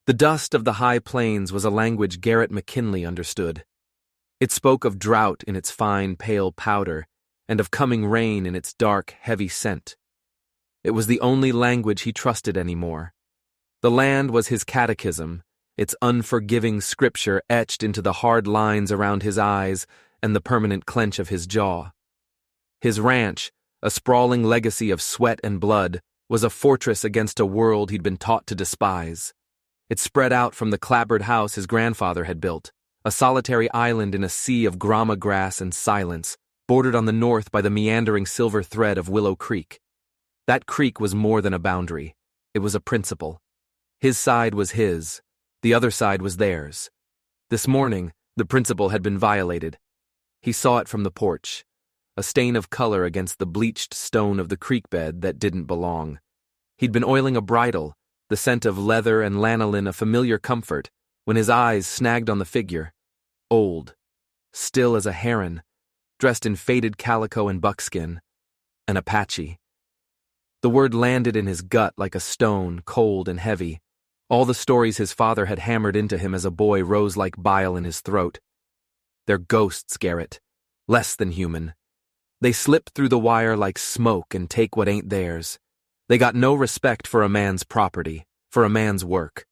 The dust of the high plains was a language Garrett McKinley understood. It spoke of drought in its fine, pale powder, and of coming rain in its dark, heavy scent. It was the only language he trusted anymore. The land was his catechism, its unforgiving scripture etched into the hard lines around his eyes and the permanent clench of his jaw. His ranch, a sprawling legacy of sweat and blood, was a fortress against a world he'd been taught to despise. It spread out from the clapboard house his grandfather had built, a solitary island in a sea of grama grass and silence, bordered on the north by the meandering silver thread of Willow Creek. That creek was more than a boundary. It was a principle. His side was his. The other side was theirs. This morning, the principle had been violated. He saw it from the porch, a stain of color against the bleached stone of the creek bed that didn't belong. He'd been oiling a bridle, the scent of leather and lanolin a familiar comfort, when his eyes snagged on the figure. Old, still as a heron, dressed in faded calico and buckskin. An Apache. The word landed in his gut like a stone, cold and heavy. All the stories his father had hammered into him as a boy rose like bile in his throat. They're ghosts, Garrett. Less than human. They slip through the wire like smoke and take what ain't theirs. They got no respect for a man's property, for a man's work.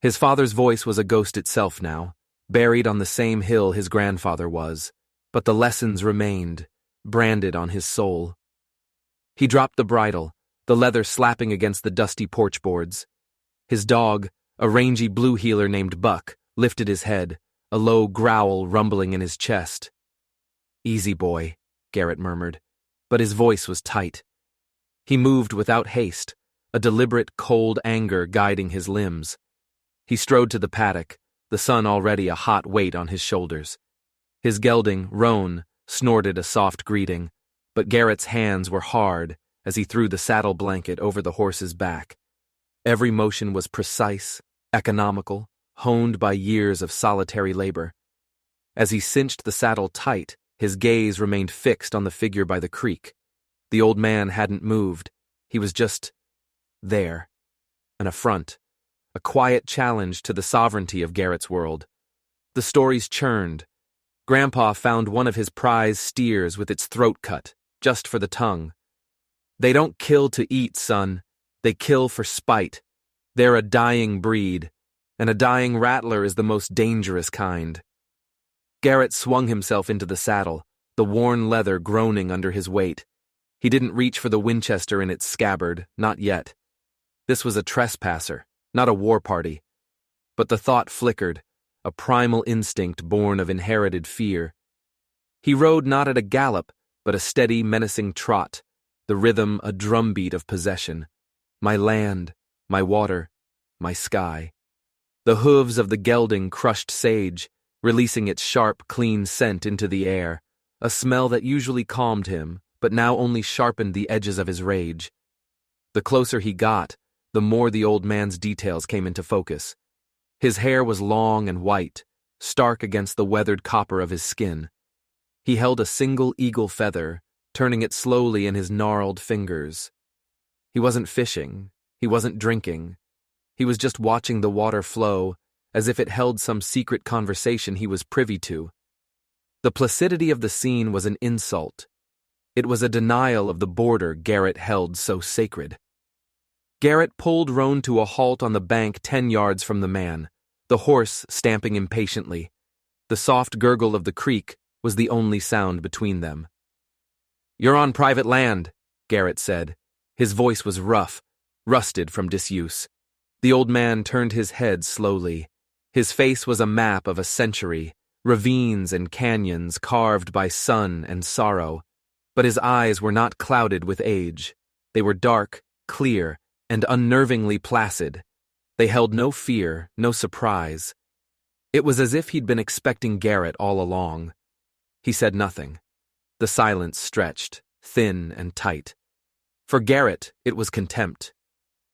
His father's voice was a ghost itself now, buried on the same hill his grandfather was, but the lessons remained, branded on his soul. He dropped the bridle, the leather slapping against the dusty porch boards. His dog, a rangy blue heeler named Buck, lifted his head, a low growl rumbling in his chest. "Easy, boy," Garrett murmured, but his voice was tight. He moved without haste, a deliberate, cold anger guiding his limbs. He strode to the paddock, the sun already a hot weight on his shoulders. His gelding, Roan, snorted a soft greeting, but Garrett's hands were hard as he threw the saddle blanket over the horse's back. Every motion was precise, economical, honed by years of solitary labor. As he cinched the saddle tight, his gaze remained fixed on the figure by the creek. The old man hadn't moved. He was just there. An affront, a quiet challenge to the sovereignty of Garrett's world. The stories churned. Grandpa found one of his prize steers with its throat cut, just for the tongue. "They don't kill to eat, son. They kill for spite. They're a dying breed, and a dying rattler is the most dangerous kind." Garrett swung himself into the saddle, the worn leather groaning under his weight. He didn't reach for the Winchester in its scabbard, not yet. This was a trespasser, not a war party. But the thought flickered, a primal instinct born of inherited fear. He rode not at a gallop, but a steady, menacing trot, the rhythm a drumbeat of possession. My land, my water, my sky. The hooves of the gelding crushed sage, releasing its sharp, clean scent into the air, a smell that usually calmed him, but now only sharpened the edges of his rage. The closer he got, the more the old man's details came into focus. His hair was long and white, stark against the weathered copper of his skin. He held a single eagle feather, turning it slowly in his gnarled fingers. He wasn't fishing, he wasn't drinking. He was just watching the water flow, as if it held some secret conversation he was privy to. The placidity of the scene was an insult. It was a denial of the border Garrett held so sacred. Garrett pulled Roan to a halt on the bank 10 yards from the man, the horse stamping impatiently. The soft gurgle of the creek was the only sound between them. "You're on private land," Garrett said. His voice was rough, rusted from disuse. The old man turned his head slowly. His face was a map of a century, ravines and canyons carved by sun and sorrow. But his eyes were not clouded with age. They were dark, clear, and unnervingly placid. They held no fear, no surprise. It was as if he'd been expecting Garrett all along. He said nothing. The silence stretched, thin and tight. For Garrett, it was contempt.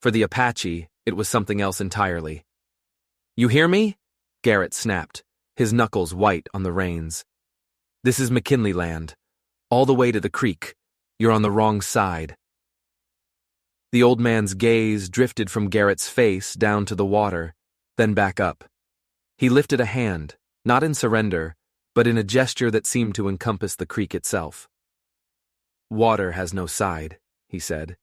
For the Apache, it was something else entirely. "You hear me?" Garrett snapped, his knuckles white on the reins. "This is McKinley land. All the way to the creek. You're on the wrong side." The old man's gaze drifted from Garrett's face down to the water, then back up. He lifted a hand, not in surrender, but in a gesture that seemed to encompass the creek itself. "Water has no side," he said.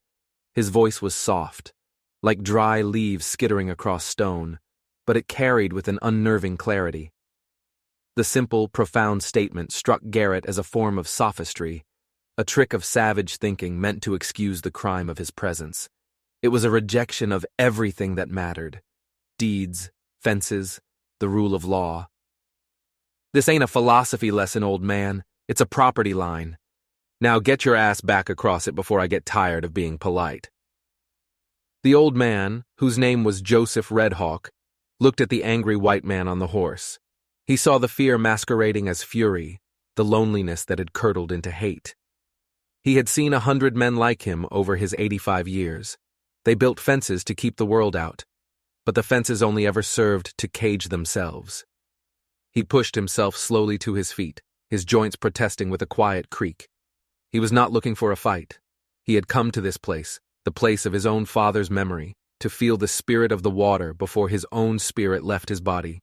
His voice was soft, like dry leaves skittering across stone, but it carried with an unnerving clarity. The simple, profound statement struck Garrett as a form of sophistry, a trick of savage thinking meant to excuse the crime of his presence. It was a rejection of everything that mattered: deeds, fences, the rule of law. "This ain't a philosophy lesson, old man. It's a property line. Now get your ass back across it before I get tired of being polite." The old man, whose name was Joseph Redhawk, looked at the angry white man on the horse. He saw the fear masquerading as fury, the loneliness that had curdled into hate. He had seen 100 men like him over his 85 years. They built fences to keep the world out, but the fences only ever served to cage themselves. He pushed himself slowly to his feet, his joints protesting with a quiet creak. He was not looking for a fight. He had come to this place, the place of his own father's memory, to feel the spirit of the water before his own spirit left his body.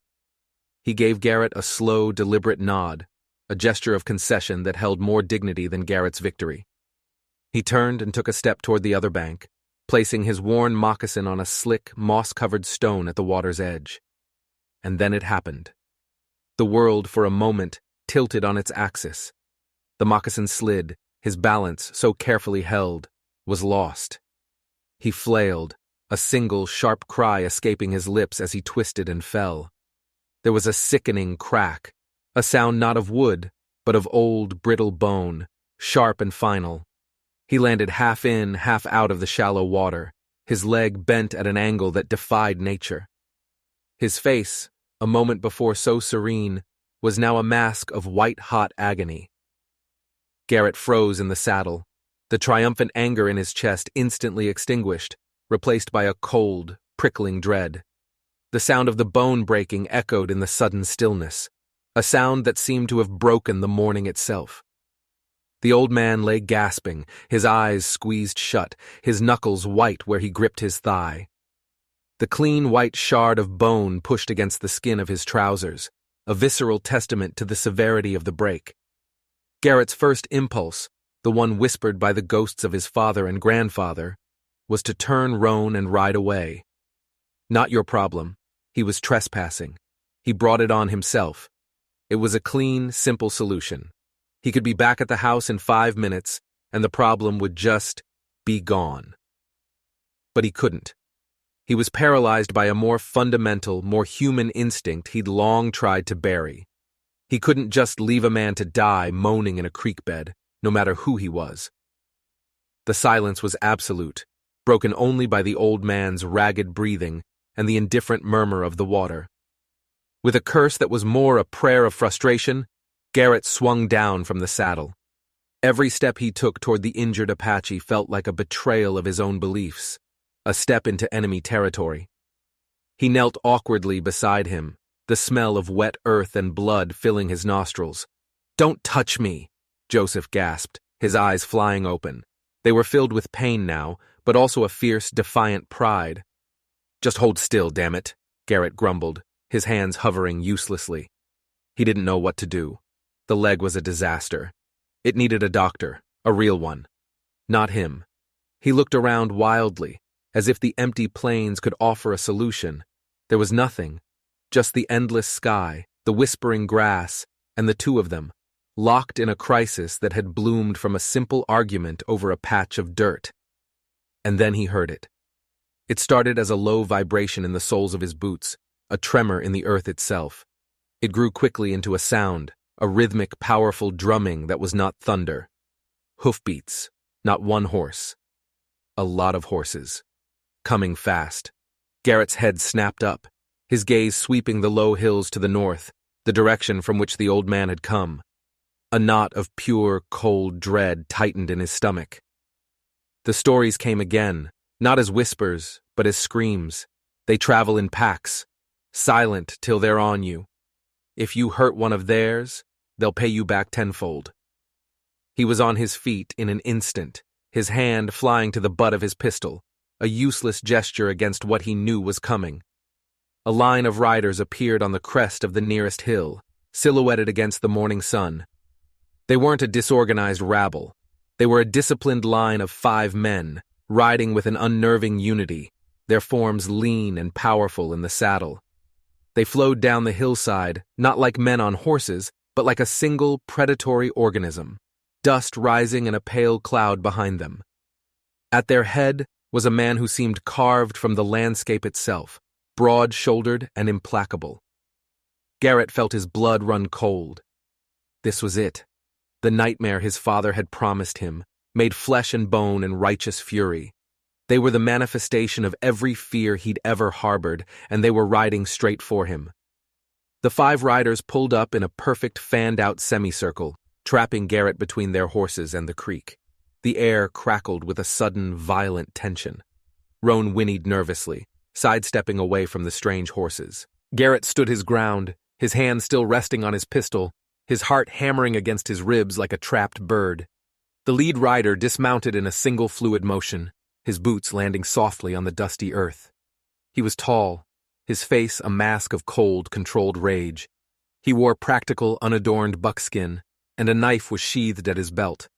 He gave Garrett a slow, deliberate nod, a gesture of concession that held more dignity than Garrett's victory. He turned and took a step toward the other bank, placing his worn moccasin on a slick, moss-covered stone at the water's edge. And then it happened. The world, for a moment, tilted on its axis. The moccasin slid, his balance, so carefully held, was lost. He flailed, a single, sharp cry escaping his lips as he twisted and fell. There was a sickening crack, a sound not of wood, but of old, brittle bone, sharp and final. He landed half in, half out of the shallow water, his leg bent at an angle that defied nature. His face, a moment before so serene, was now a mask of white-hot agony. Garrett froze in the saddle, the triumphant anger in his chest instantly extinguished, replaced by a cold, prickling dread. The sound of the bone breaking echoed in the sudden stillness, a sound that seemed to have broken the morning itself. The old man lay gasping, his eyes squeezed shut, his knuckles white where he gripped his thigh. The clean white shard of bone pushed against the skin of his trousers, a visceral testament to the severity of the break. Garrett's first impulse, the one whispered by the ghosts of his father and grandfather, was to turn roan and ride away. Not your problem. He was trespassing. He brought it on himself. It was a clean, simple solution. He could be back at the house in 5 minutes, and the problem would just be gone. But he couldn't. He was paralyzed by a more fundamental, more human instinct he'd long tried to bury. He couldn't just leave a man to die moaning in a creek bed, no matter who he was. The silence was absolute, broken only by the old man's ragged breathing and the indifferent murmur of the water. With a curse that was more a prayer of frustration, Garrett swung down from the saddle. Every step he took toward the injured Apache felt like a betrayal of his own beliefs, a step into enemy territory. He knelt awkwardly beside him, the smell of wet earth and blood filling his nostrils. "Don't touch me," Joseph gasped, his eyes flying open. They were filled with pain now, but also a fierce, defiant pride. "Just hold still, damn it," Garrett grumbled, his hands hovering uselessly. He didn't know what to do. The leg was a disaster. It needed a doctor, a real one. Not him. He looked around wildly, as if the empty plains could offer a solution. There was nothing, just the endless sky, the whispering grass, and the two of them, locked in a crisis that had bloomed from a simple argument over a patch of dirt. And then he heard it. It started as a low vibration in the soles of his boots, a tremor in the earth itself. It grew quickly into a sound, a rhythmic, powerful drumming that was not thunder. Hoofbeats, not one horse. A lot of horses. Coming fast. Garrett's head snapped up, his gaze sweeping the low hills to the north, the direction from which the old man had come. A knot of pure, cold dread tightened in his stomach. The stories came again, not as whispers, but as screams. They travel in packs, silent till they're on you. If you hurt one of theirs, they'll pay you back tenfold. He was on his feet in an instant, his hand flying to the butt of his pistol, a useless gesture against what he knew was coming. A line of riders appeared on the crest of the nearest hill, silhouetted against the morning sun. They weren't a disorganized rabble. They were a disciplined line of 5 men, riding with an unnerving unity, their forms lean and powerful in the saddle. They flowed down the hillside, not like men on horses, but like a single predatory organism, dust rising in a pale cloud behind them. At their head was a man who seemed carved from the landscape itself, broad-shouldered and implacable. Garrett felt his blood run cold. This was it, the nightmare his father had promised him, made flesh and bone in righteous fury. They were the manifestation of every fear he'd ever harbored, and they were riding straight for him. The 5 riders pulled up in a perfect fanned-out semicircle, trapping Garrett between their horses and the creek. The air crackled with a sudden, violent tension. Roan whinnied nervously, sidestepping away from the strange horses. Garrett stood his ground, his hand still resting on his pistol, his heart hammering against his ribs like a trapped bird. The lead rider dismounted in a single fluid motion, his boots landing softly on the dusty earth. He was tall, his face a mask of cold, controlled rage. He wore practical, unadorned buckskin, and a knife was sheathed at his belt.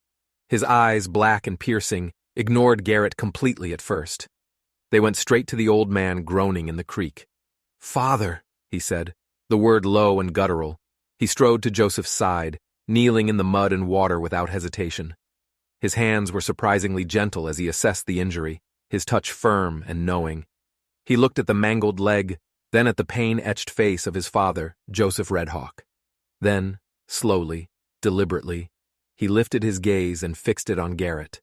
His eyes, black and piercing, ignored Garrett completely at first. They went straight to the old man groaning in the creek. "Father," he said, the word low and guttural. He strode to Joseph's side, kneeling in the mud and water without hesitation. His hands were surprisingly gentle as he assessed the injury, his touch firm and knowing. He looked at the mangled leg, then at the pain-etched face of his father, Joseph Redhawk. Then, slowly, deliberately, he lifted his gaze and fixed it on Garrett.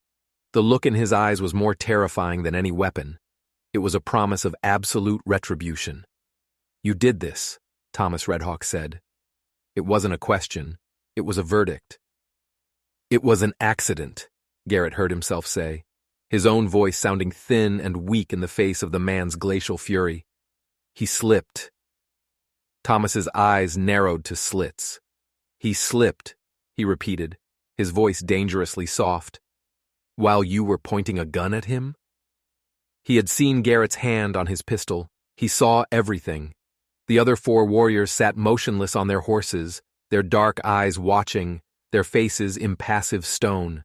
The look in his eyes was more terrifying than any weapon. It was a promise of absolute retribution. "You did this," Thomas Redhawk said. It wasn't a question. It was a verdict. "It was an accident," Garrett heard himself say, his own voice sounding thin and weak in the face of the man's glacial fury. "He slipped." Thomas's eyes narrowed to slits. "He slipped," he repeated, his voice dangerously soft. "While you were pointing a gun at him?" He had seen Garrett's hand on his pistol. He saw everything. The other 4 warriors sat motionless on their horses, their dark eyes watching, their faces impassive stone.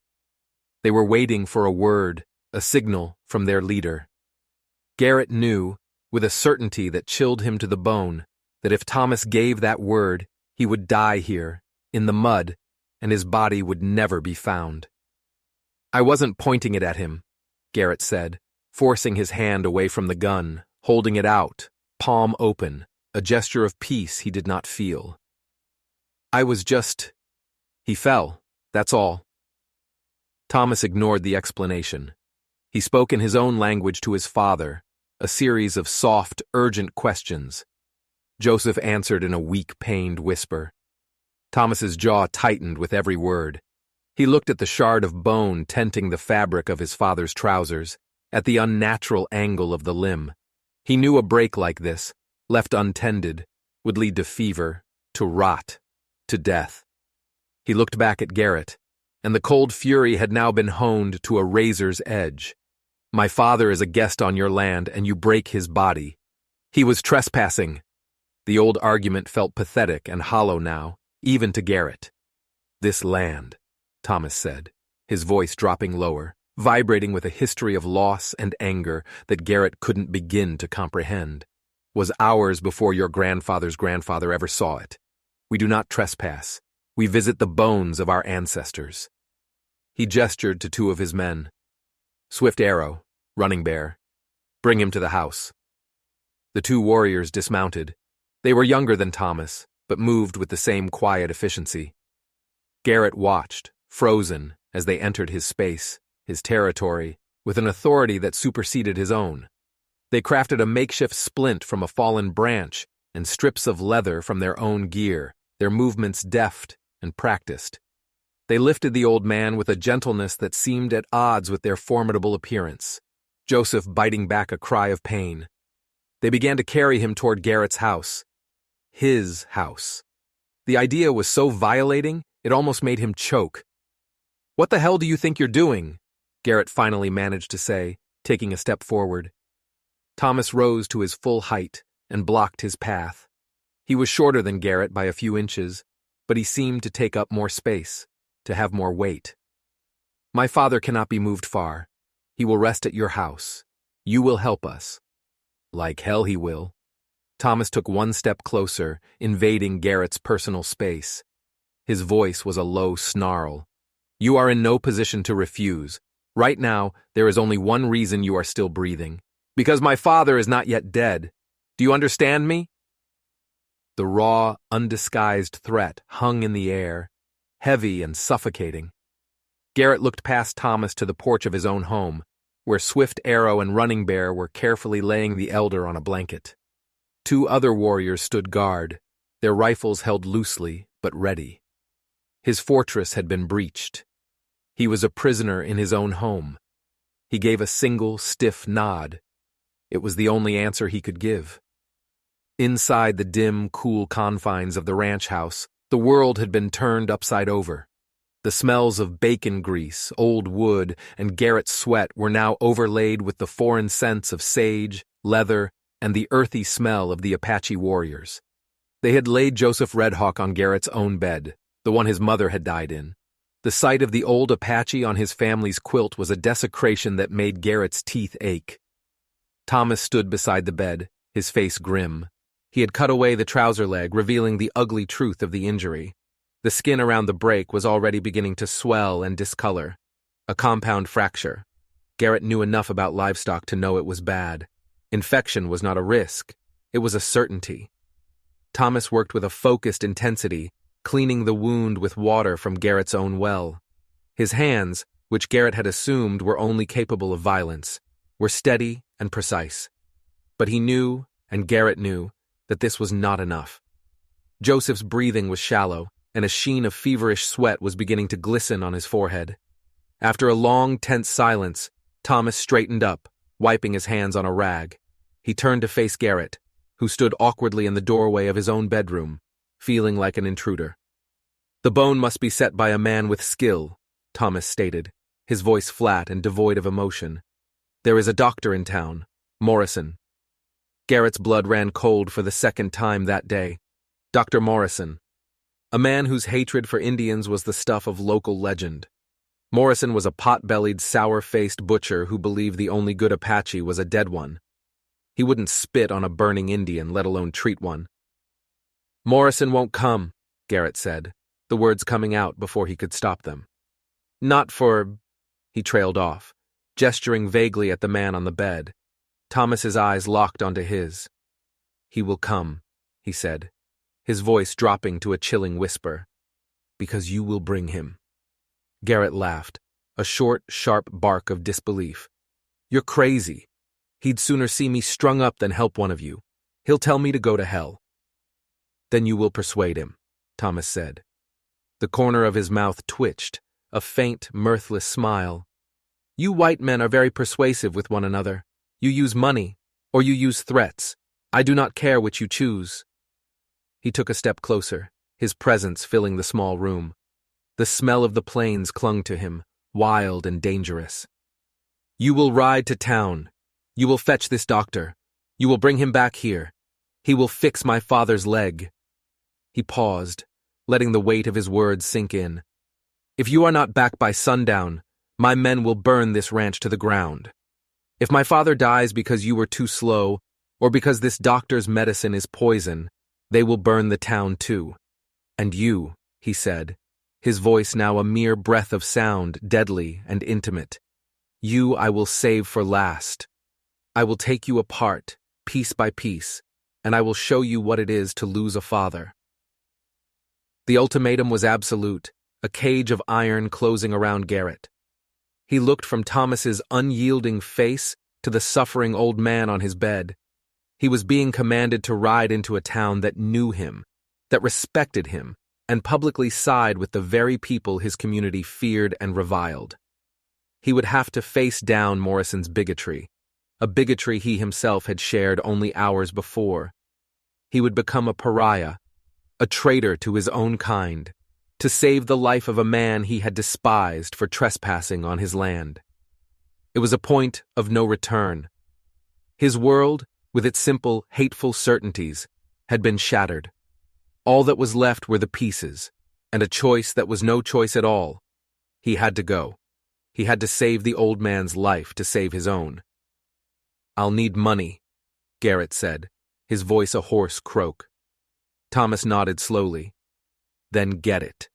They were waiting for a word, a signal from their leader. Garrett knew, with a certainty that chilled him to the bone, that if Thomas gave that word, he would die here, in the mud, and his body would never be found. "I wasn't pointing it at him," Garrett said, forcing his hand away from the gun, holding it out, palm open, a gesture of peace he did not feel. "I was just—" "He fell, that's all." Thomas ignored the explanation. He spoke in his own language to his father, a series of soft, urgent questions. Joseph answered in a weak, pained whisper. Thomas's jaw tightened with every word. He looked at the shard of bone tenting the fabric of his father's trousers, at the unnatural angle of the limb. He knew a break like this, left untended, would lead to fever, to rot, to death. He looked back at Garrett, and the cold fury had now been honed to a razor's edge. "My father is a guest on your land, and you break his body. He was trespassing." The old argument felt pathetic and hollow now, even to Garrett. "This land," Thomas said, his voice dropping lower, vibrating with a history of loss and anger that Garrett couldn't begin to comprehend, "was ours before your grandfather's grandfather ever saw it. We do not trespass. We visit the bones of our ancestors." He gestured to 2 of his men. "Swift Arrow, Running Bear, bring him to the house." The 2 warriors dismounted. They were younger than Thomas, but moved with the same quiet efficiency. Garrett watched, frozen, as they entered his space, his territory, with an authority that superseded his own. They crafted a makeshift splint from a fallen branch and strips of leather from their own gear, their movements deft and practiced. They lifted the old man with a gentleness that seemed at odds with their formidable appearance, Joseph biting back a cry of pain. They began to carry him toward Garrett's house. His house. The idea was so violating, it almost made him choke. "What the hell do you think you're doing?" Garrett finally managed to say, taking a step forward. Thomas rose to his full height, and blocked his path. He was shorter than Garrett by a few inches, but he seemed to take up more space, to have more weight. "My father cannot be moved far. He will rest at your house. You will help us." "Like hell he will." Thomas took one step closer, invading Garrett's personal space. His voice was a low snarl. "You are in no position to refuse. Right now, there is only one reason you are still breathing. Because my father is not yet dead. Do you understand me?" The raw, undisguised threat hung in the air, heavy and suffocating. Garrett looked past Thomas to the porch of his own home, where Swift Arrow and Running Bear were carefully laying the elder on a blanket. Two other warriors stood guard, their rifles held loosely but ready. His fortress had been breached. He was a prisoner in his own home. He gave a single, stiff nod. It was the only answer he could give. Inside the dim, cool confines of the ranch house, the world had been turned upside over. The smells of bacon grease, old wood, and Garrett's sweat were now overlaid with the foreign scents of sage, leather, and the earthy smell of the Apache warriors. They had laid Joseph Redhawk on Garrett's own bed, the one his mother had died in. The sight of the old Apache on his family's quilt was a desecration that made Garrett's teeth ache. Thomas stood beside the bed, his face grim. He had cut away the trouser leg, revealing the ugly truth of the injury. The skin around the break was already beginning to swell and discolor. A compound fracture. Garrett knew enough about livestock to know it was bad. Infection was not a risk. It was a certainty. Thomas worked with a focused intensity, cleaning the wound with water from Garrett's own well. His hands, which Garrett had assumed were only capable of violence, were steady and precise. But he knew, and Garrett knew, that this was not enough. Joseph's breathing was shallow, and a sheen of feverish sweat was beginning to glisten on his forehead. After a long, tense silence, Thomas straightened up, wiping his hands on a rag. He turned to face Garrett, who stood awkwardly in the doorway of his own bedroom, feeling like an intruder. "The bone must be set by a man with skill," Thomas stated, his voice flat and devoid of emotion. "There is a doctor in town, Morrison." Garrett's blood ran cold for the second time that day. Dr. Morrison, a man whose hatred for Indians was the stuff of local legend. Morrison was a pot-bellied, sour-faced butcher who believed the only good Apache was a dead one. He wouldn't spit on a burning Indian, let alone treat one. "Morrison won't come," Garrett said, the words coming out before he could stop them. "Not for—" He trailed off, gesturing vaguely at the man on the bed. Thomas's eyes locked onto his. "He will come," he said, his voice dropping to a chilling whisper. "Because you will bring him." Garrett laughed, a short, sharp bark of disbelief. "You're crazy. He'd sooner see me strung up than help one of you. He'll tell me to go to hell." "Then you will persuade him," Thomas said. The corner of his mouth twitched, a faint, mirthless smile. "You white men are very persuasive with one another. You use money, or you use threats. I do not care which you choose." He took a step closer, his presence filling the small room. The smell of the plains clung to him, wild and dangerous. "You will ride to town. You will fetch this doctor. You will bring him back here. He will fix my father's leg." He paused, letting the weight of his words sink in. "If you are not back by sundown, my men will burn this ranch to the ground. If my father dies because you were too slow, or because this doctor's medicine is poison, they will burn the town too. And you," he said, his voice now a mere breath of sound, deadly and intimate, "you I will save for last. I will take you apart, piece by piece, and I will show you what it is to lose a father." The ultimatum was absolute, a cage of iron closing around Garrett. He looked from Thomas's unyielding face to the suffering old man on his bed. He was being commanded to ride into a town that knew him, that respected him, and publicly side with the very people his community feared and reviled. He would have to face down Morrison's bigotry, a bigotry he himself had shared only hours before. He would become a pariah, a traitor to his own kind, to save the life of a man he had despised for trespassing on his land. It was a point of no return. His world, with its simple, hateful certainties, had been shattered. All that was left were the pieces, and a choice that was no choice at all. He had to go. He had to save the old man's life to save his own. "I'll need money," Garrett said, his voice a hoarse croak. Thomas nodded slowly. "Then get it."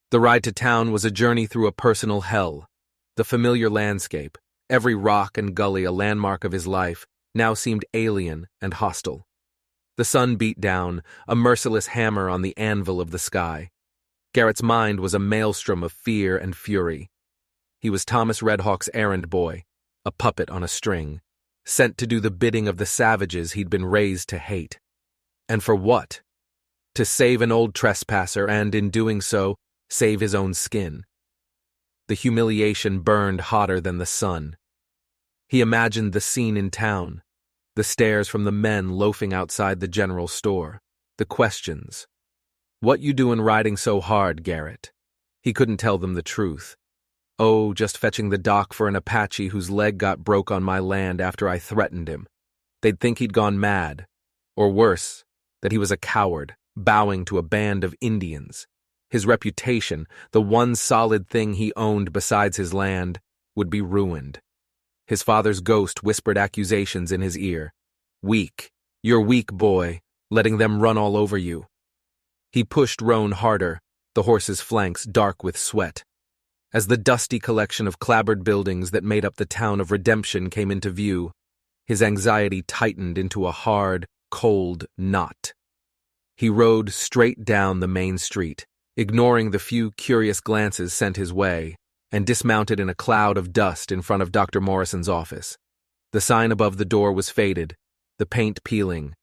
The ride to town was a journey through a personal hell. The familiar landscape, every rock and gully a landmark of his life, now seemed alien and hostile. The sun beat down, a merciless hammer on the anvil of the sky. Garrett's mind was a maelstrom of fear and fury. He was Thomas Redhawk's errand boy, a puppet on a string, sent to do the bidding of the savages he'd been raised to hate. And for what? To save an old trespasser and, in doing so, save his own skin. The humiliation burned hotter than the sun. He imagined the scene in town, the stares from the men loafing outside the general store, the questions. "What you doin' riding so hard, Garrett?" He couldn't tell them the truth. "Oh, just fetching the doc for an Apache whose leg got broke on my land after I threatened him. They'd think he'd gone mad. Or worse, that he was a coward, bowing to a band of Indians. His reputation, the one solid thing he owned besides his land, would be ruined." His father's ghost whispered accusations in his ear. "Weak. You're weak, boy, letting them run all over you." He pushed Roan harder, the horse's flanks dark with sweat. As the dusty collection of clapboard buildings that made up the town of Redemption came into view, his anxiety tightened into a hard, cold knot. He rode straight down the main street, ignoring the few curious glances sent his way, and dismounted in a cloud of dust in front of Dr. Morrison's office. The sign above the door was faded, the paint peeling.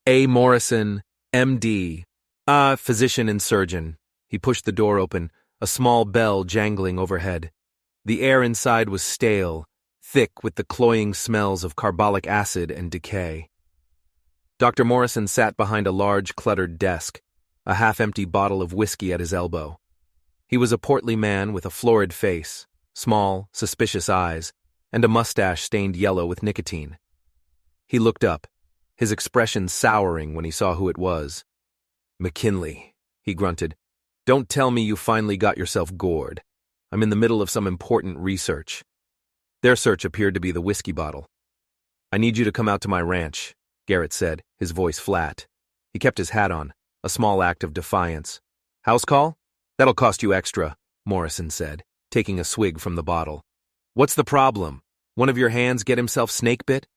"A. Morrison, M.D., physician and surgeon." He pushed the door open, a small bell jangling overhead. The air inside was stale, thick with the cloying smells of carbolic acid and decay. Dr. Morrison sat behind a large, cluttered desk, a half-empty bottle of whiskey at his elbow. He was a portly man with a florid face, small, suspicious eyes, and a mustache stained yellow with nicotine. He looked up, his expression souring when he saw who it was. "McKinley," he grunted. "Don't tell me you finally got yourself gored. I'm in the middle of some important research." Their search appeared to be the whiskey bottle. "I need you to come out to my ranch," Garrett said, his voice flat. He kept his hat on, a small act of defiance. "House call? That'll cost you extra," Morrison said, taking a swig from the bottle. "What's the problem? One of your hands get himself snake-bit?"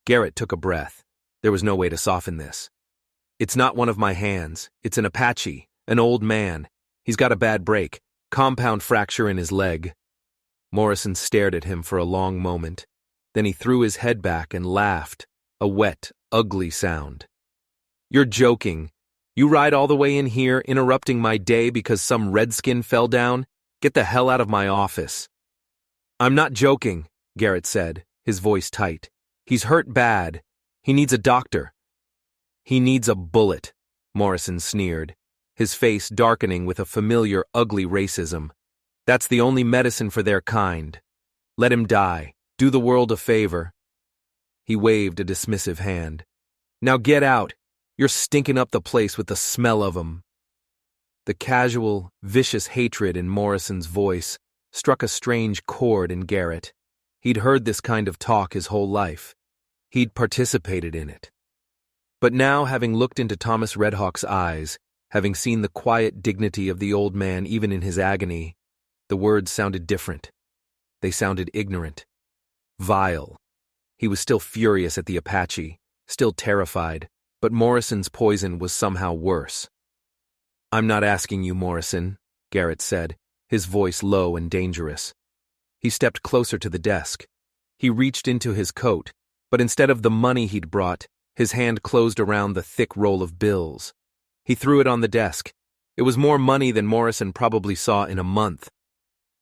Garrett took a breath. There was no way to soften this. "It's not one of my hands. It's an Apache, an old man. He's got a bad break, compound fracture in his leg." Morrison stared at him for a long moment. Then he threw his head back and laughed, a wet, ugly sound. "You're joking. You ride all the way in here, interrupting my day because some redskin fell down? Get the hell out of my office." "I'm not joking," Garrett said, his voice tight. "He's hurt bad. He needs a doctor." "He needs a bullet," Morrison sneered, his face darkening with a familiar, ugly racism. "That's the only medicine for their kind. Let him die. Do the world a favor." He waved a dismissive hand. "Now get out. You're stinking up the place with the smell of 'em." The casual, vicious hatred in Morrison's voice struck a strange chord in Garrett. He'd heard this kind of talk his whole life. He'd participated in it. But now, having looked into Thomas Redhawk's eyes, having seen the quiet dignity of the old man even in his agony, the words sounded different. They sounded ignorant. Vile. He was still furious at the Apache, still terrified, but Morrison's poison was somehow worse. "I'm not asking you, Morrison," Garrett said, his voice low and dangerous. He stepped closer to the desk. He reached into his coat, but instead of the money he'd brought, his hand closed around the thick roll of bills. He threw it on the desk. It was more money than Morrison probably saw in a month.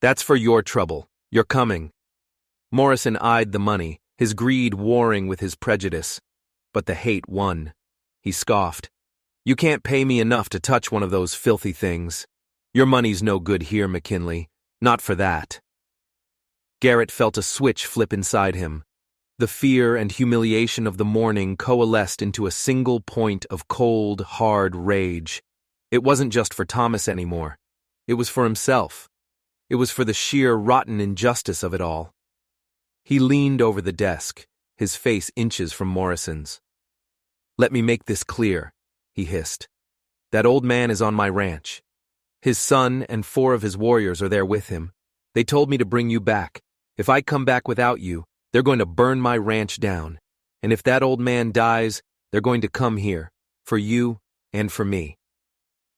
"That's for your trouble. You're coming." Morrison eyed the money, his greed warring with his prejudice. But the hate won. He scoffed. "You can't pay me enough to touch one of those filthy things. Your money's no good here, McKinley. Not for that." Garrett felt a switch flip inside him. The fear and humiliation of the morning coalesced into a single point of cold, hard rage. It wasn't just for Thomas anymore. It was for himself. It was for the sheer rotten injustice of it all. He leaned over the desk, his face inches from Morrison's. "Let me make this clear," he hissed. "That old man is on my ranch. His son and 4 of his warriors are there with him. They told me to bring you back. If I come back without you, they're going to burn my ranch down. And if that old man dies, they're going to come here, for you and for me."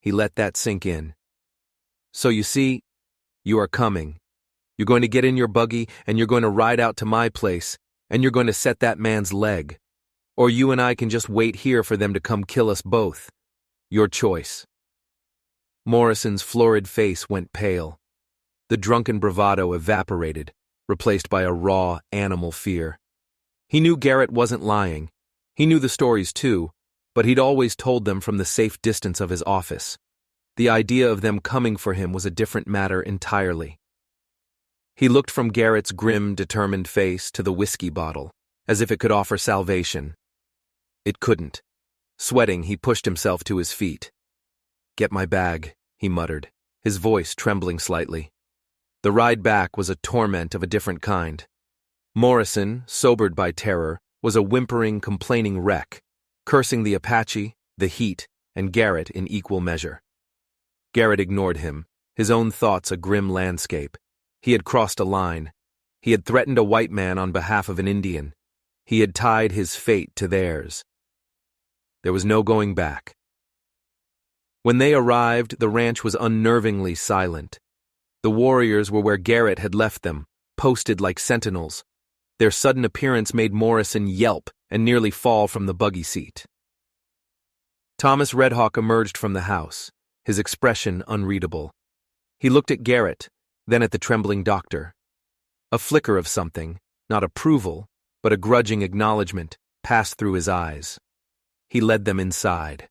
He let that sink in. "So you see, you are coming. You're going to get in your buggy and you're going to ride out to my place and you're going to set that man's leg. Or you and I can just wait here for them to come kill us both. Your choice." Morrison's florid face went pale. The drunken bravado evaporated, replaced by a raw, animal fear. He knew Garrett wasn't lying. He knew the stories too, but he'd always told them from the safe distance of his office. The idea of them coming for him was a different matter entirely. He looked from Garrett's grim, determined face to the whiskey bottle, as if it could offer salvation. It couldn't. Sweating, he pushed himself to his feet. "Get my bag," he muttered, his voice trembling slightly. The ride back was a torment of a different kind. Morrison, sobered by terror, was a whimpering, complaining wreck, cursing the Apache, the heat, and Garrett in equal measure. Garrett ignored him, his own thoughts a grim landscape. He had crossed a line. He had threatened a white man on behalf of an Indian. He had tied his fate to theirs. There was no going back. When they arrived, the ranch was unnervingly silent. The warriors were where Garrett had left them, posted like sentinels. Their sudden appearance made Morrison yelp and nearly fall from the buggy seat. Thomas Redhawk emerged from the house, his expression unreadable. He looked at Garrett, then at the trembling doctor. A flicker of something, not approval, but a grudging acknowledgement, passed through his eyes. He led them inside.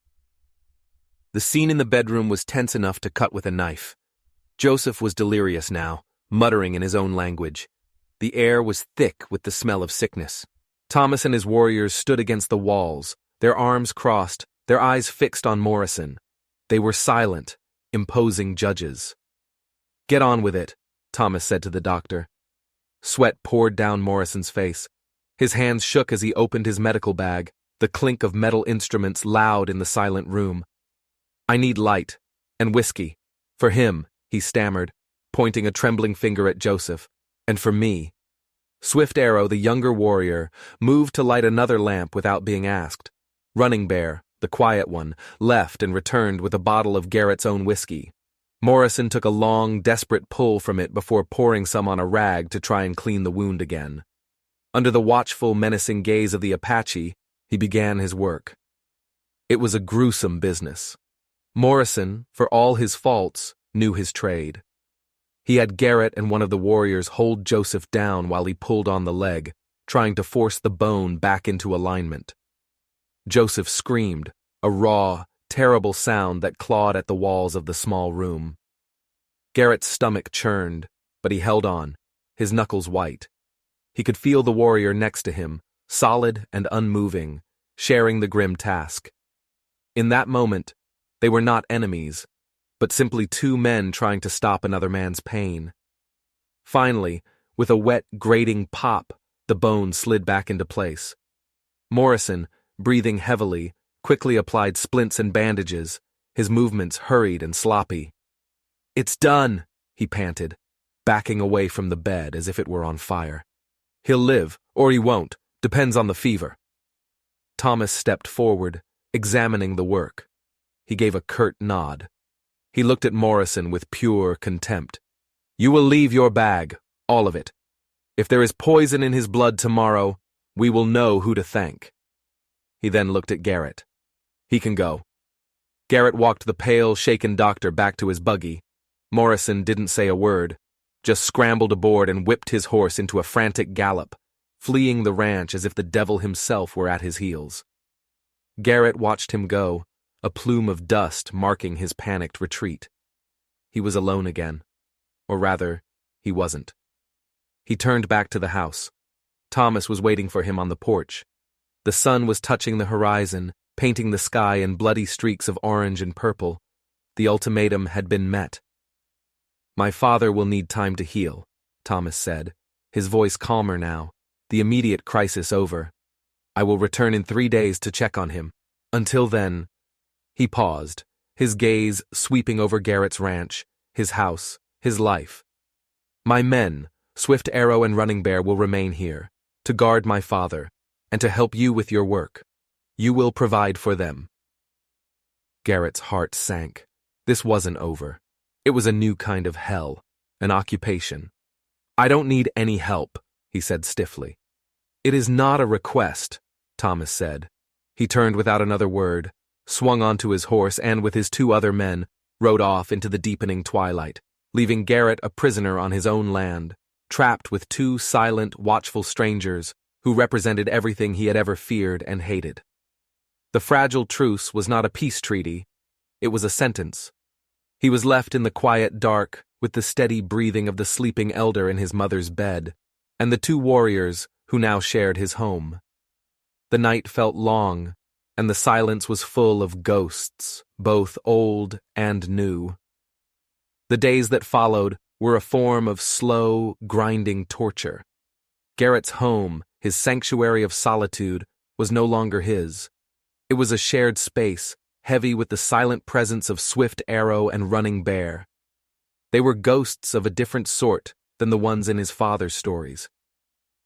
The scene in the bedroom was tense enough to cut with a knife. Joseph was delirious now, muttering in his own language. The air was thick with the smell of sickness. Thomas and his warriors stood against the walls, their arms crossed, their eyes fixed on Morrison. They were silent, imposing judges. "Get on with it," Thomas said to the doctor. Sweat poured down Morrison's face. His hands shook as he opened his medical bag, the clink of metal instruments loud in the silent room. "I need light, and whiskey. For him," he stammered, pointing a trembling finger at Joseph, "and for me." Swift Arrow, the younger warrior, moved to light another lamp without being asked. Running Bear, the quiet one, left and returned with a bottle of Garrett's own whiskey. Morrison took a long, desperate pull from it before pouring some on a rag to try and clean the wound again. Under the watchful, menacing gaze of the Apache, he began his work. It was a gruesome business. Morrison, for all his faults, knew his trade. He had Garrett and one of the warriors hold Joseph down while he pulled on the leg, trying to force the bone back into alignment. Joseph screamed, a raw, terrible sound that clawed at the walls of the small room. Garrett's stomach churned, but he held on, his knuckles white. He could feel the warrior next to him, solid and unmoving, sharing the grim task. In that moment, they were not enemies, but simply 2 men trying to stop another man's pain. Finally, with a wet, grating pop, the bone slid back into place. Morrison, breathing heavily, quickly applied splints and bandages, his movements hurried and sloppy. "It's done," he panted, backing away from the bed as if it were on fire. "He'll live, or he won't, depends on the fever." Thomas stepped forward, examining the work. He gave a curt nod. He looked at Morrison with pure contempt. "You will leave your bag, all of it. If there is poison in his blood tomorrow, we will know who to thank." He then looked at Garrett. "He can go." Garrett walked the pale, shaken doctor back to his buggy. Morrison didn't say a word, just scrambled aboard and whipped his horse into a frantic gallop, fleeing the ranch as if the devil himself were at his heels. Garrett watched him go, a plume of dust marking his panicked retreat. He was alone again. Or rather, he wasn't. He turned back to the house. Thomas was waiting for him on the porch. The sun was touching the horizon, painting the sky in bloody streaks of orange and purple. The ultimatum had been met. "My father will need time to heal," Thomas said, his voice calmer now, the immediate crisis over. "I will return in 3 days to check on him. Until then—" He paused, his gaze sweeping over Garrett's ranch, his house, his life. "My men, Swift Arrow and Running Bear, will remain here, to guard my father, and to help you with your work. You will provide for them." Garrett's heart sank. This wasn't over. It was a new kind of hell, an occupation. "I don't need any help," he said stiffly. "It is not a request," Thomas said. He turned without another word, swung onto his horse, and with his 2 other men, rode off into the deepening twilight, leaving Garrett a prisoner on his own land, trapped with 2 silent, watchful strangers who represented everything he had ever feared and hated. The fragile truce was not a peace treaty. It was a sentence. He was left in the quiet dark with the steady breathing of the sleeping elder in his mother's bed, and the 2 warriors who now shared his home. The night felt long, and the silence was full of ghosts, both old and new. The days that followed were a form of slow, grinding torture. Garrett's home, his sanctuary of solitude, was no longer his. It was a shared space, heavy with the silent presence of Swift Arrow and Running Bear. They were ghosts of a different sort than the ones in his father's stories.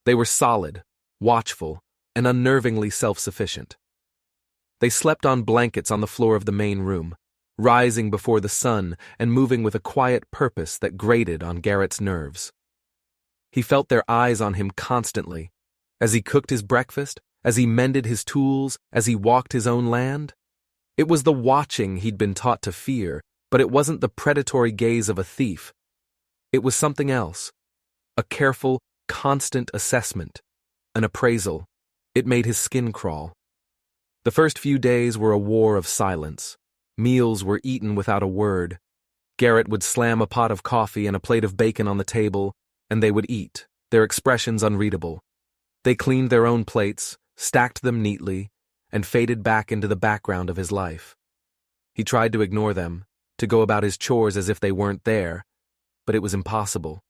They were solid, watchful, and unnervingly self-sufficient. They slept on blankets on the floor of the main room, rising before the sun and moving with a quiet purpose that grated on Garrett's nerves. He felt their eyes on him constantly, as he cooked his breakfast, as he mended his tools, as he walked his own land. It was the watching he'd been taught to fear, but it wasn't the predatory gaze of a thief. It was something else, a careful, constant assessment, an appraisal. It made his skin crawl. The first few days were a war of silence. Meals were eaten without a word. Garrett would slam a pot of coffee and a plate of bacon on the table, and they would eat, their expressions unreadable. They cleaned their own plates, stacked them neatly, and faded back into the background of his life. He tried to ignore them, to go about his chores as if they weren't there, but it was impossible.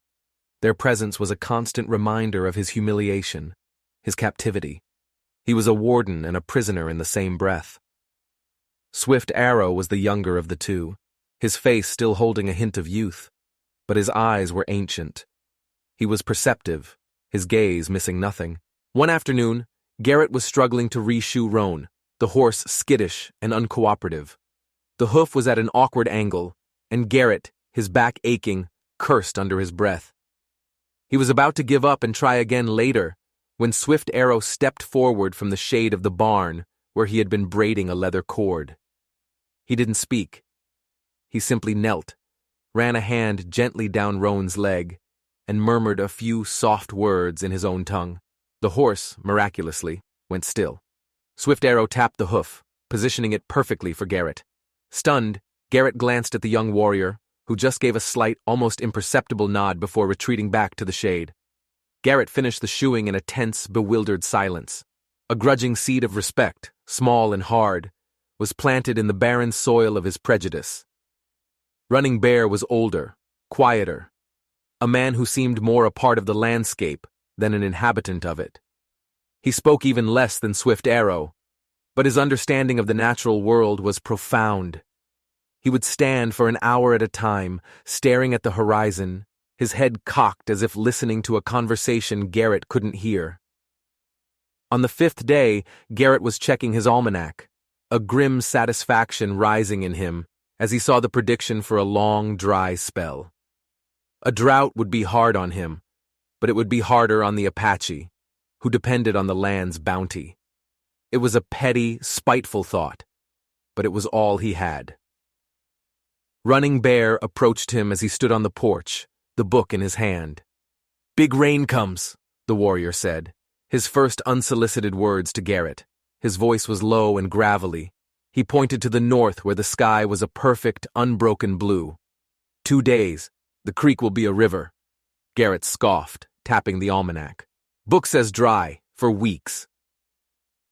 Their presence was a constant reminder of his humiliation, his captivity. He was a warden and a prisoner in the same breath. Swift Arrow was the younger of the 2, his face still holding a hint of youth, but his eyes were ancient. He was perceptive, his gaze missing nothing. One afternoon, Garrett was struggling to reshoe Roan, the horse skittish and uncooperative. The hoof was at an awkward angle, and Garrett, his back aching, cursed under his breath. He was about to give up and try again later, when Swift Arrow stepped forward from the shade of the barn where he had been braiding a leather cord. He didn't speak. He simply knelt, ran a hand gently down Roan's leg, and murmured a few soft words in his own tongue. The horse, miraculously, went still. Swift Arrow tapped the hoof, positioning it perfectly for Garrett. Stunned, Garrett glanced at the young warrior, who just gave a slight, almost imperceptible nod before retreating back to the shade. Garrett finished the shoeing in a tense, bewildered silence. A grudging seed of respect, small and hard, was planted in the barren soil of his prejudice. Running Bear was older, quieter, a man who seemed more a part of the landscape than an inhabitant of it. He spoke even less than Swift Arrow, but his understanding of the natural world was profound. He would stand for an hour at a time, staring at the horizon, his head cocked as if listening to a conversation Garrett couldn't hear. On the 5th day, Garrett was checking his almanac, a grim satisfaction rising in him as he saw the prediction for a long, dry spell. A drought would be hard on him, but it would be harder on the Apache, who depended on the land's bounty. It was a petty, spiteful thought, but it was all he had. Running Bear approached him as he stood on the porch, the book in his hand. "Big rain comes," the warrior said, his first unsolicited words to Garrett. His voice was low and gravelly. He pointed to the north where the sky was a perfect, unbroken blue. 2 days, the creek will be a river. Garrett scoffed, tapping the almanac. Book says dry, for weeks.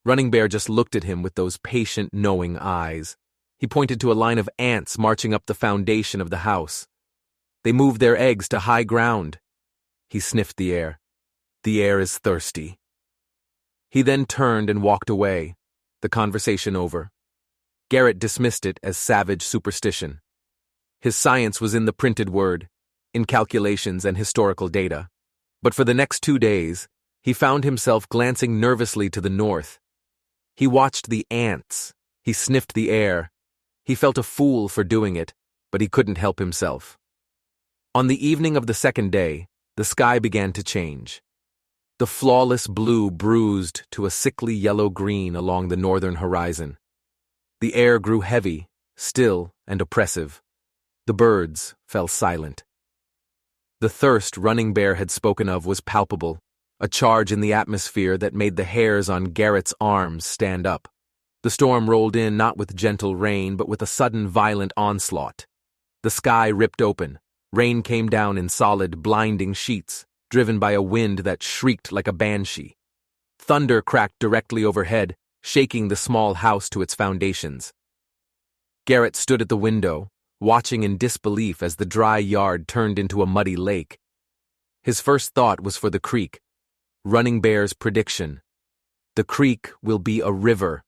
Running Bear just looked at him with those patient, knowing eyes. He pointed to a line of ants marching up the foundation of the house. They moved their eggs to high ground. He sniffed the air. The air is thirsty. He then turned and walked away, the conversation over. Garrett dismissed it as savage superstition. His science was in the printed word, in calculations and historical data. But for the next 2 days, he found himself glancing nervously to the north. He watched the ants. He sniffed the air. He felt a fool for doing it, but he couldn't help himself. On the evening of the second day, the sky began to change. The flawless blue bruised to a sickly yellow-green along the northern horizon. The air grew heavy, still, and oppressive. The birds fell silent. The thirst Running Bear had spoken of was palpable, a charge in the atmosphere that made the hairs on Garrett's arms stand up. The storm rolled in not with gentle rain, but with a sudden violent onslaught. The sky ripped open. Rain came down in solid, blinding sheets, driven by a wind that shrieked like a banshee. Thunder cracked directly overhead, shaking the small house to its foundations. Garrett stood at the window, watching in disbelief as the dry yard turned into a muddy lake. His first thought was for the creek. Running Bear's prediction. The creek will be a river.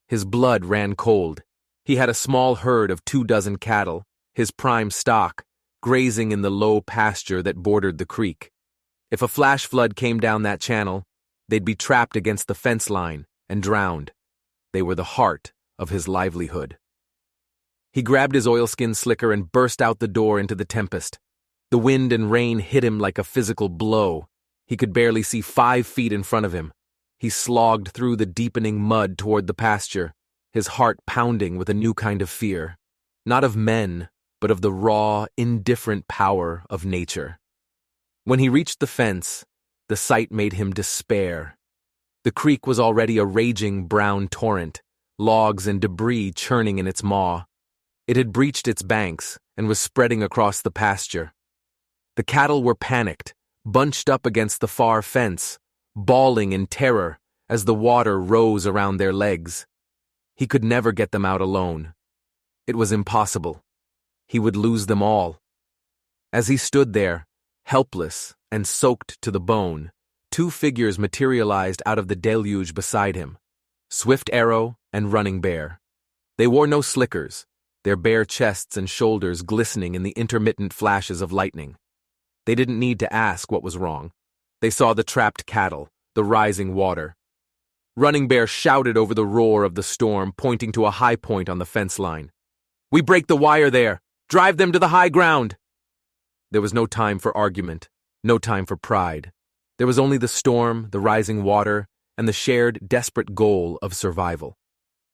His blood ran cold. He had a small herd of 24 cattle, his prime stock, grazing in the low pasture that bordered the creek. If a flash flood came down that channel, they'd be trapped against the fence line and drowned. They were the heart of his livelihood. He grabbed his oilskin slicker and burst out the door into the tempest. The wind and rain hit him like a physical blow. He could barely see 5 feet in front of him. He slogged through the deepening mud toward the pasture, his heart pounding with a new kind of fear. Not of men, but of the raw, indifferent power of nature. When he reached the fence, the sight made him despair. The creek was already a raging brown torrent, logs and debris churning in its maw. It had breached its banks and was spreading across the pasture. The cattle were panicked, bunched up against the far fence, bawling in terror as the water rose around their legs. He could never get them out alone. It was impossible. He would lose them all. As he stood there, helpless and soaked to the bone, 2 figures materialized out of the deluge beside him, Swift Arrow and Running Bear. They wore no slickers, their bare chests and shoulders glistening in the intermittent flashes of lightning. They didn't need to ask what was wrong. They saw the trapped cattle, the rising water. Running Bear shouted over the roar of the storm, pointing to a high point on the fence line. "We break the wire there! Drive them to the high ground!" There was no time for argument, no time for pride. There was only the storm, the rising water, and the shared, desperate goal of survival.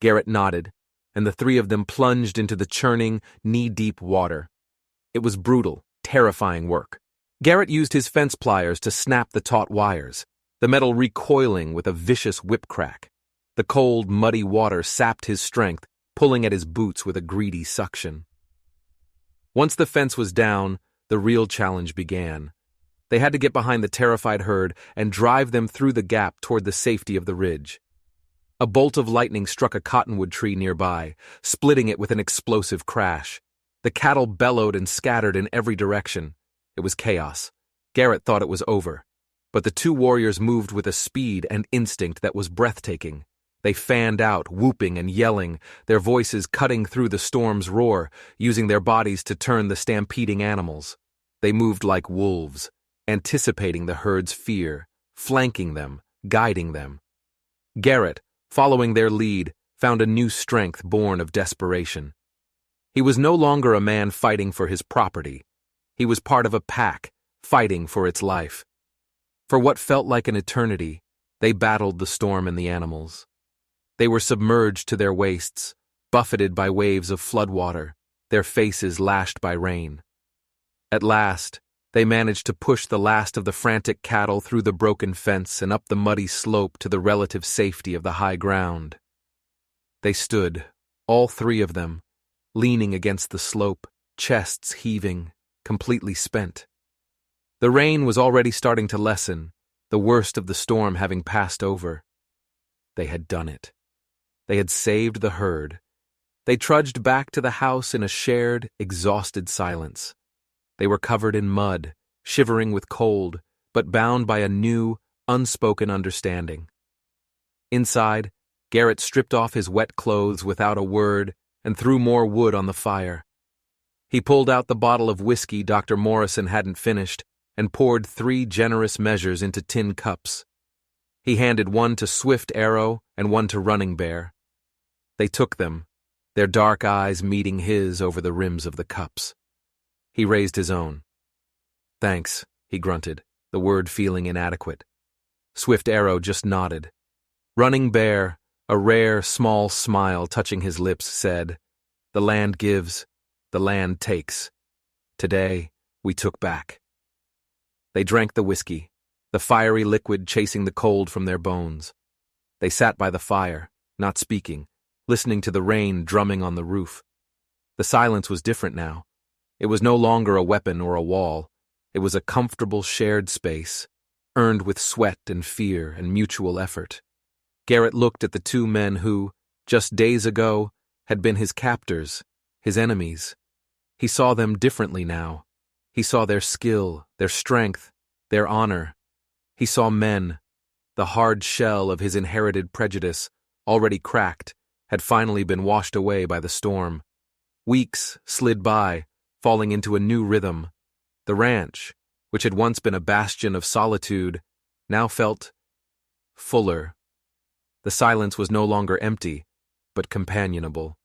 Garrett nodded, and the 3 of them plunged into the churning, knee-deep water. It was brutal, terrifying work. Garrett used his fence pliers to snap the taut wires, the metal recoiling with a vicious whip crack. The cold, muddy water sapped his strength, pulling at his boots with a greedy suction. Once the fence was down, the real challenge began. They had to get behind the terrified herd and drive them through the gap toward the safety of the ridge. A bolt of lightning struck a cottonwood tree nearby, splitting it with an explosive crash. The cattle bellowed and scattered in every direction. It was chaos. Garrett thought it was over. But the 2 warriors moved with a speed and instinct that was breathtaking. They fanned out, whooping and yelling, their voices cutting through the storm's roar, using their bodies to turn the stampeding animals. They moved like wolves, anticipating the herd's fear, flanking them, guiding them. Garrett, following their lead, found a new strength born of desperation. He was no longer a man fighting for his property. He was part of a pack, fighting for its life. For what felt like an eternity, they battled the storm and the animals. They were submerged to their waists, buffeted by waves of floodwater, their faces lashed by rain. At last, they managed to push the last of the frantic cattle through the broken fence and up the muddy slope to the relative safety of the high ground. They stood, all 3 of them, leaning against the slope, chests heaving, completely spent. The rain was already starting to lessen, the worst of the storm having passed over. They had done it. They had saved the herd. They trudged back to the house in a shared, exhausted silence. They were covered in mud, shivering with cold, but bound by a new, unspoken understanding. Inside, Garrett stripped off his wet clothes without a word and threw more wood on the fire. He pulled out the bottle of whiskey Dr. Morrison hadn't finished and poured 3 generous measures into tin cups. He handed one to Swift Arrow and one to Running Bear. They took them, their dark eyes meeting his over the rims of the cups. He raised his own. "Thanks," he grunted, the word feeling inadequate. Swift Arrow just nodded. Running Bear, a rare, small smile touching his lips, said, "The land gives, the land takes. Today, we took back." They drank the whiskey, the fiery liquid chasing the cold from their bones. They sat by the fire, not speaking, listening to the rain drumming on the roof. The silence was different now. It was no longer a weapon or a wall. It was a comfortable shared space, earned with sweat and fear and mutual effort. Garrett looked at the 2 men who, just days ago, had been his captors, his enemies. He saw them differently now. He saw their skill, their strength, their honor. He saw men. The hard shell of his inherited prejudice, already cracked, had finally been washed away by the storm. Weeks slid by, falling into a new rhythm. The ranch, which had once been a bastion of solitude, now felt fuller. The silence was no longer empty, but companionable.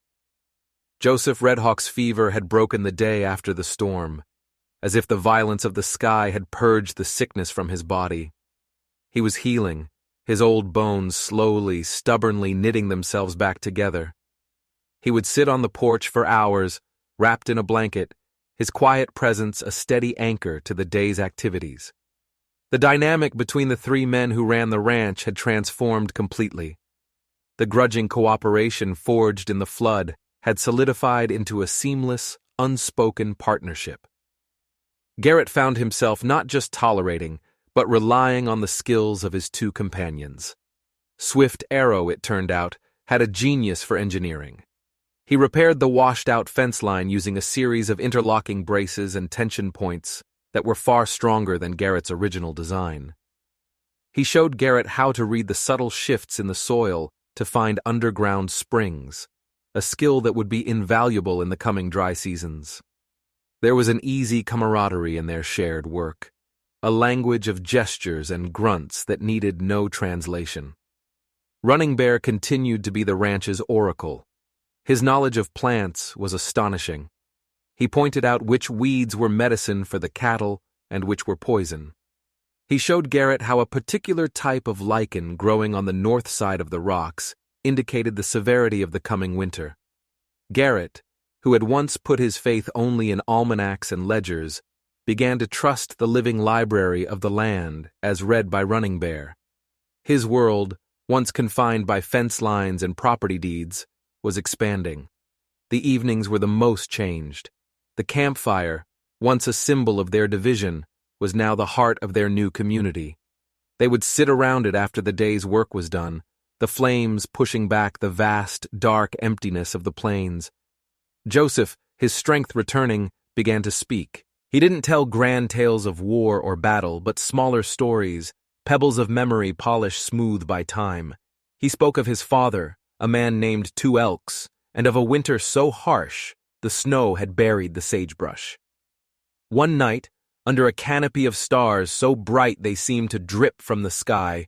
Joseph Redhawk's fever had broken the day after the storm, as if the violence of the sky had purged the sickness from his body. He was healing, his old bones slowly, stubbornly knitting themselves back together. He would sit on the porch for hours, wrapped in a blanket, his quiet presence a steady anchor to the day's activities. The dynamic between the 3 men who ran the ranch had transformed completely. The grudging cooperation forged in the flood had solidified into a seamless, unspoken partnership. Garrett found himself not just tolerating, but relying on the skills of his 2 companions. Swift Arrow, it turned out, had a genius for engineering. He repaired the washed-out fence line using a series of interlocking braces and tension points that were far stronger than Garrett's original design. He showed Garrett how to read the subtle shifts in the soil to find underground springs, a skill that would be invaluable in the coming dry seasons. There was an easy camaraderie in their shared work, a language of gestures and grunts that needed no translation. Running Bear continued to be the ranch's oracle. His knowledge of plants was astonishing. He pointed out which weeds were medicine for the cattle and which were poison. He showed Garrett how a particular type of lichen growing on the north side of the rocks indicated the severity of the coming winter. Garrett, who had once put his faith only in almanacs and ledgers, began to trust the living library of the land as read by Running Bear. His world, once confined by fence lines and property deeds, was expanding. The evenings were the most changed. The campfire, once a symbol of their division, was now the heart of their new community. They would sit around it after the day's work was done, the flames pushing back the vast, dark emptiness of the plains. Joseph, his strength returning, began to speak. He didn't tell grand tales of war or battle, but smaller stories, pebbles of memory polished smooth by time. He spoke of his father, a man named Two Elks, and of a winter so harsh the snow had buried the sagebrush. One night, under a canopy of stars so bright they seemed to drip from the sky,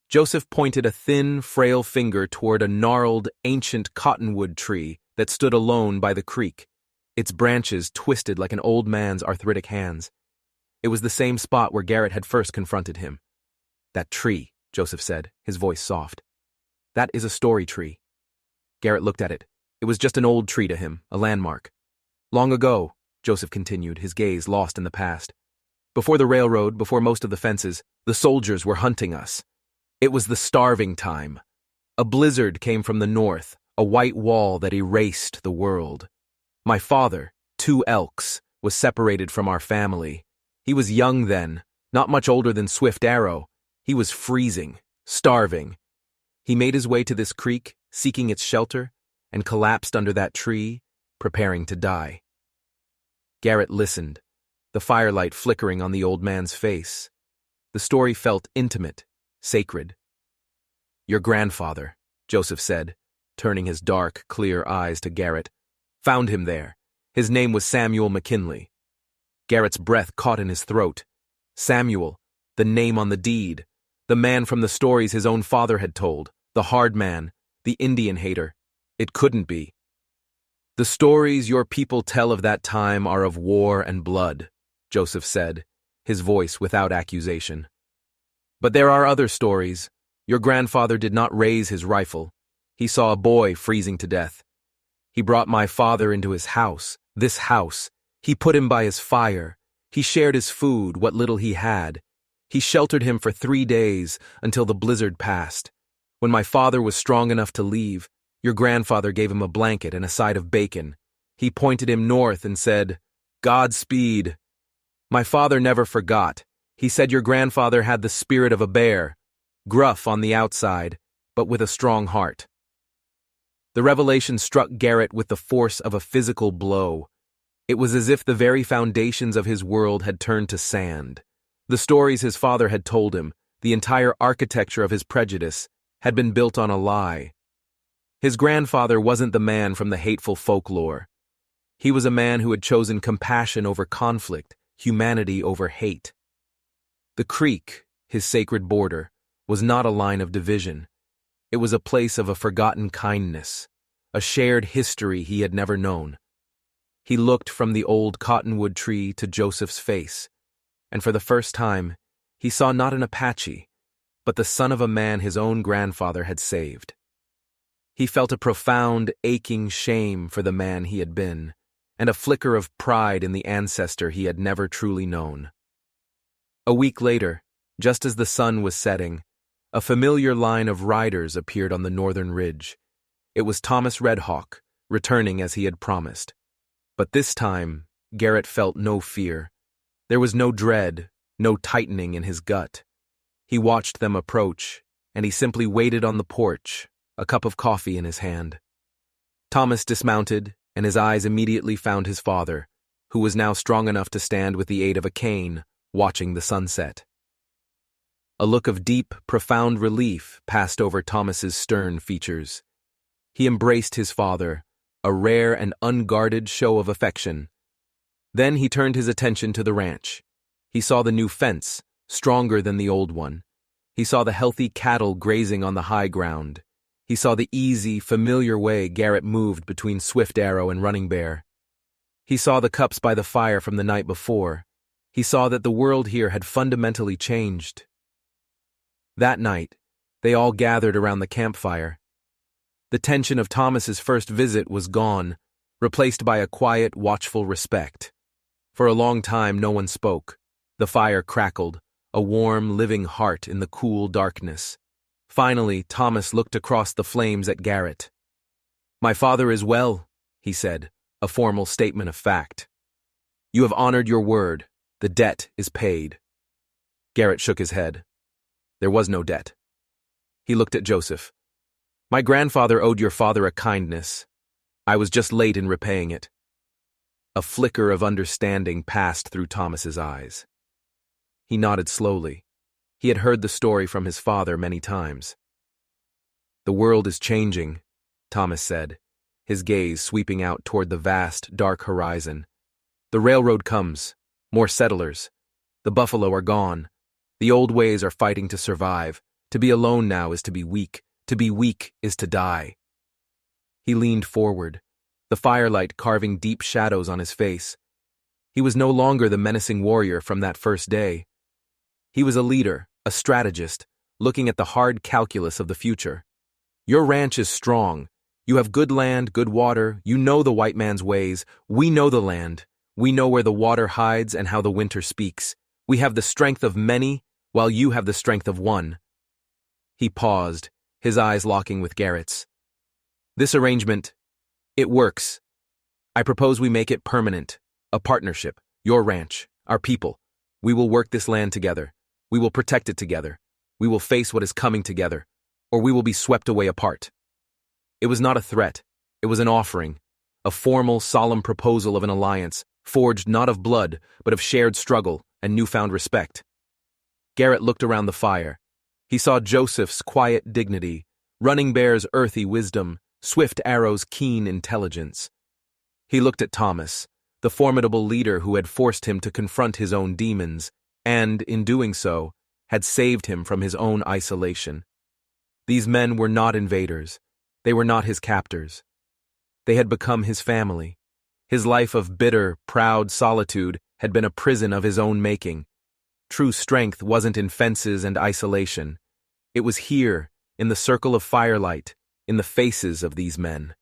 Joseph pointed a thin, frail finger toward a gnarled, ancient cottonwood tree that stood alone by the creek, its branches twisted like an old man's arthritic hands. It was the same spot where Garrett had first confronted him. "That tree," Joseph said, his voice soft. "That is a story tree." Garrett looked at it. It was just an old tree to him, a landmark. "Long ago," Joseph continued, his gaze lost in the past. "Before the railroad, before most of the fences, the soldiers were hunting us. It was the starving time. A blizzard came from the north, a white wall that erased the world. My father, Two Elks, was separated from our family. He was young then, not much older than Swift Arrow. He was freezing, starving. He made his way to this creek, seeking its shelter, and collapsed under that tree, preparing to die. Garrett listened, the firelight flickering on the old man's face. The story felt intimate, sacred. "Your grandfather," Joseph said, turning his dark, clear eyes to Garrett, "found him there. His name was Samuel McKinley." Garrett's breath caught in his throat. Samuel, the name on the deed, the man from the stories his own father had told, the hard man, the Indian hater. It couldn't be. "The stories your people tell of that time are of war and blood," Joseph said, his voice without accusation. "But there are other stories. Your grandfather did not raise his rifle. He saw a boy freezing to death. He brought my father into his house, this house. He put him by his fire. He shared his food, what little he had. He sheltered him for 3 days until the blizzard passed. When my father was strong enough to leave, your grandfather gave him a blanket and a side of bacon. He pointed him north and said, 'Godspeed.' My father never forgot. He said your grandfather had the spirit of a bear, gruff on the outside, but with a strong heart." The revelation struck Garrett with the force of a physical blow. It was as if the very foundations of his world had turned to sand. The stories his father had told him, the entire architecture of his prejudice, had been built on a lie. His grandfather wasn't the man from the hateful folklore. He was a man who had chosen compassion over conflict, humanity over hate. The creek, his sacred border, was not a line of division. It was a place of a forgotten kindness, a shared history he had never known. He looked from the old cottonwood tree to Joseph's face, and for the first time, he saw not an Apache, but the son of a man his own grandfather had saved. He felt a profound, aching shame for the man he had been, and a flicker of pride in the ancestor he had never truly known. A week later, just as the sun was setting, a familiar line of riders appeared on the northern ridge. It was Thomas Redhawk, returning as he had promised. But this time, Garrett felt no fear. There was no dread, no tightening in his gut. He watched them approach, and he simply waited on the porch, a cup of coffee in his hand. Thomas dismounted, and his eyes immediately found his father, who was now strong enough to stand with the aid of a cane, watching the sunset. A look of deep, profound relief passed over Thomas's stern features. He embraced his father, a rare and unguarded show of affection. Then he turned his attention to the ranch. He saw the new fence, stronger than the old one. He saw the healthy cattle grazing on the high ground. He saw the easy, familiar way Garrett moved between Swift Arrow and Running Bear. He saw the cups by the fire from the night before. He saw that the world here had fundamentally changed. That night, they all gathered around the campfire. The tension of Thomas's first visit was gone, replaced by a quiet, watchful respect. For a long time, no one spoke. The fire crackled, a warm, living heart in the cool darkness. Finally, Thomas looked across the flames at Garrett. "My father is well," he said, a formal statement of fact. "You have honored your word. The debt is paid." Garrett shook his head. There was no debt. He looked at Joseph. "My grandfather owed your father a kindness. I was just late in repaying it." A flicker of understanding passed through Thomas's eyes. He nodded slowly. He had heard the story from his father many times. "The world is changing," Thomas said, his gaze sweeping out toward the vast, dark horizon. "The railroad comes. More settlers. The buffalo are gone. The old ways are fighting to survive. To be alone now is to be weak. To be weak is to die." He leaned forward, the firelight carving deep shadows on his face. He was no longer the menacing warrior from that first day. He was a leader, a strategist, looking at the hard calculus of the future. "Your ranch is strong. You have good land, good water. You know the white man's ways. We know the land. We know where the water hides and how the winter speaks. We have the strength of many, while you have the strength of one." He paused, his eyes locking with Garrett's. "This arrangement, it works. I propose we make it permanent, a partnership, your ranch, our people. We will work this land together. We will protect it together. We will face what is coming together, or we will be swept away apart. It was not a threat. It was an offering, a formal, solemn proposal of an alliance, forged not of blood, but of shared struggle and newfound respect. Garrett looked around the fire. He saw Joseph's quiet dignity, Running Bear's earthy wisdom, Swift Arrow's keen intelligence. He looked at Thomas, the formidable leader who had forced him to confront his own demons, and, in doing so, had saved him from his own isolation. These men were not invaders. They were not his captors. They had become his family. His life of bitter, proud solitude had been a prison of his own making. True strength wasn't in fences and isolation. It was here, in the circle of firelight, in the faces of these men.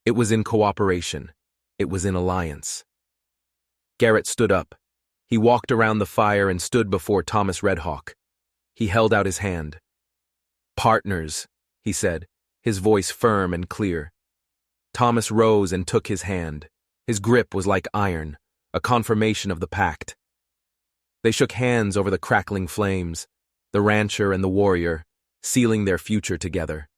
It was in cooperation. It was in alliance. Garrett stood up. He walked around the fire and stood before Thomas Redhawk. He held out his hand. "Partners," he said, his voice firm and clear. Thomas rose and took his hand. His grip was like iron, a confirmation of the pact. They shook hands over the crackling flames, the rancher and the warrior, sealing their future together.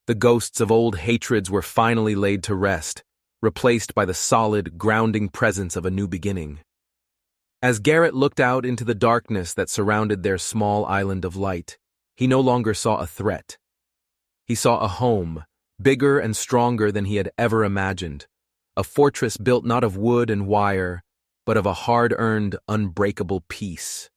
The ghosts of old hatreds were finally laid to rest, replaced by the solid, grounding presence of a new beginning. As Garrett looked out into the darkness that surrounded their small island of light, he no longer saw a threat. He saw a home, bigger and stronger than he had ever imagined, a fortress built not of wood and wire, but of a hard-earned, unbreakable peace.